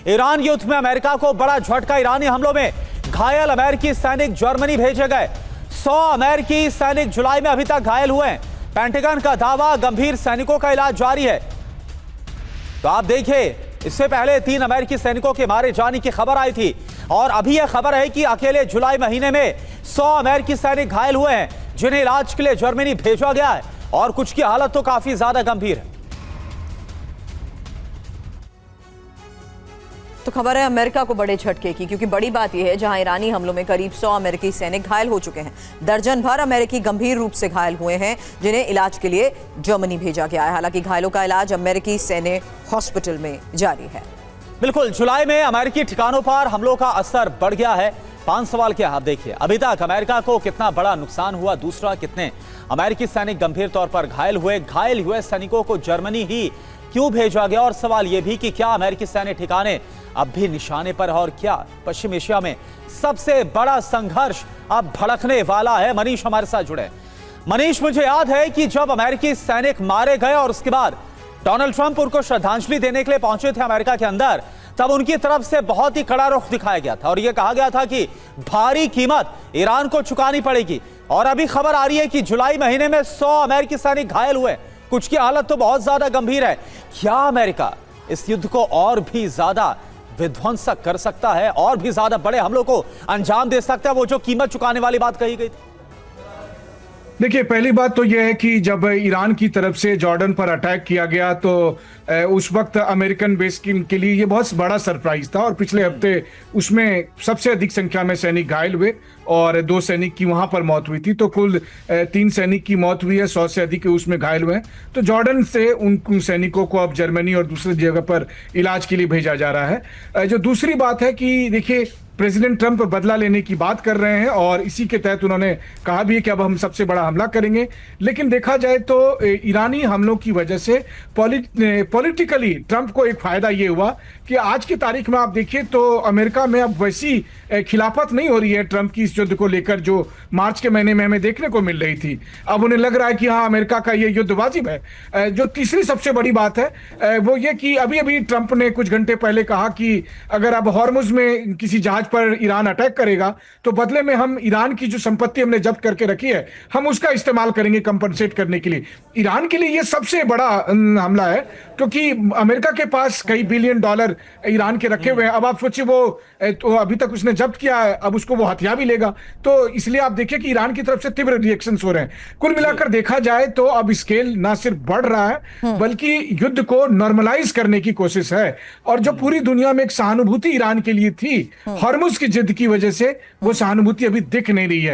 Iran युद्ध में America को बड़ा झटका। ईरानी हमलों में घायल अमेरिकी सैनिक जर्मनी भेजे गए। 100 अमेरिकी सैनिक जुलाई में अभी तक घायल हुए हैं। पेंटागन का दावा, गंभीर सैनिकों का इलाज जारी है। तो आप देखिए, इससे पहले 3 अमेरिकी सैनिकों के मारे जाने की खबर आई थी और अभी यह खबर है कि अकेले जुलाई महीने में 100 अमेरिकी सैनिक घायल हुए हैं, जिन्हें इलाज के लिए जर्मनी भेजा गया है और कुछ की हालत तो काफी ज्यादा गंभीर है। तो खबर है अमेरिका को बड़े झटके की, क्योंकि बड़ी बात यह है जहां ईरानी हमलों में करीब 100 अमेरिकी सैनिक घायल हो चुके हैं, दर्जन भर अमेरिकी गंभीर रूप से घायल हुए हैं, जिन्हें इलाज के लिए जर्मनी भेजा गया है। हालांकि घायलों का इलाज अमेरिकी सैन्य हॉस्पिटल में जारी है। बिल्कुल, जुलाई में अमेरिकी ठिकानों पर हमलों का असर बढ़ गया है। 5 सवाल क्या आप देखिए, अभी तक अमेरिका को कितना बड़ा नुकसान हुआ, दूसरा कितने अमेरिकी सैनिक गंभीर तौर पर घायल हुए, घायल हुए सैनिकों को जर्मनी ही क्यों भेजा गया, और सवाल यह भी कि क्या अमेरिकी सैन्य ठिकाने अब भी निशाने पर, और क्या पश्चिम एशिया में सबसे बड़ा संघर्ष अब भड़कने वाला है। मनीष हमारे साथ जुड़े। मनीष, मुझे याद है कि जब अमेरिकी सैनिक मारे गए और उसके बाद डोनाल्ड ट्रंप उनको श्रद्धांजलि देने के लिए पहुंचे थे अमेरिका के अंदर, तब उनकी तरफ से बहुत ही कड़ा रुख दिखाया गया था और यह कहा गया था कि भारी कीमत ईरान को चुकानी पड़ेगी। और अभी खबर आ रही है कि जुलाई महीने में 100 अमेरिकी सैनिक घायल हुए, कुछ की हालत तो बहुत ज्यादा गंभीर है। क्या अमेरिका इस युद्ध को और भी ज्यादा विध्वंसक कर सकता है, और भी ज्यादा बड़े हमलों को अंजाम दे सकता है, वो जो कीमत चुकाने वाली बात कही गई थी? देखिए, पहली बात तो यह है कि जब ईरान की तरफ से जॉर्डन पर अटैक किया गया तो उस वक्त अमेरिकन बेस के लिए ये बहुत बड़ा सरप्राइज था और पिछले हफ्ते उसमें सबसे अधिक संख्या में सैनिक घायल हुए और 2 सैनिक की वहां पर मौत हुई थी। तो कुल 3 सैनिक की मौत हुई है, 100 से अधिक उसमें घायल हुए हैं। तो जॉर्डन से उन सैनिकों को अब जर्मनी और दूसरी जगह पर इलाज के लिए भेजा जा रहा है। जो दूसरी बात है कि देखिए, प्रेसिडेंट ट्रंप बदला लेने की बात कर रहे हैं और इसी के तहत उन्होंने कहा भी है कि अब हम सबसे बड़ा हमला करेंगे। लेकिन देखा जाए तो ईरानी हमलों की वजह से पॉलिटिकली ट्रंप को एक फायदा ये हुआ कि आज की तारीख में आप देखिए तो अमेरिका में अब वैसी खिलाफत नहीं हो रही है ट्रंप की इस युद्ध को लेकर, जो मार्च के महीने में हमें देखने को मिल रही थी। अब उन्हें लग रहा है कि हाँ, अमेरिका का ये युद्ध वाजिब है। जो तीसरी सबसे बड़ी बात है वो ये कि अभी अभी ट्रंप ने कुछ घंटे पहले कहा कि अगर अब हॉर्मुज में किसी जहाज पर ईरान अटैक करेगा तो बदले में हम ईरान की जो संपत्ति हमने जब्त करके रखी है हम उसका इस्तेमाल करेंगे कंपनसेट करने के लिए। ईरान के लिए यह सबसे बड़ा हमला है, क्योंकि अमेरिका के पास कई बिलियन डॉलर ईरान के रखे हुए हैं। अब आप सोचिए, वो तो अभी तक उसने जब्त किया है, अब उसको वो हथियार भी लेगा। तो इसलिए आप देखिए कि ईरान की तरफ से तीव्र रिएक्शंस हो रहे हैं। कुल मिलाकर देखा जाए तो अब स्केल ना सिर्फ बढ़ रहा है बल्कि युद्ध को नॉर्मलाइज करने की कोशिश है। और जो पूरी दुनिया में एक सहानुभूति ईरान के लिए थी हॉर्मुज की जिद की वजह से, वो सहानुभूति अभी दिख नहीं रही है।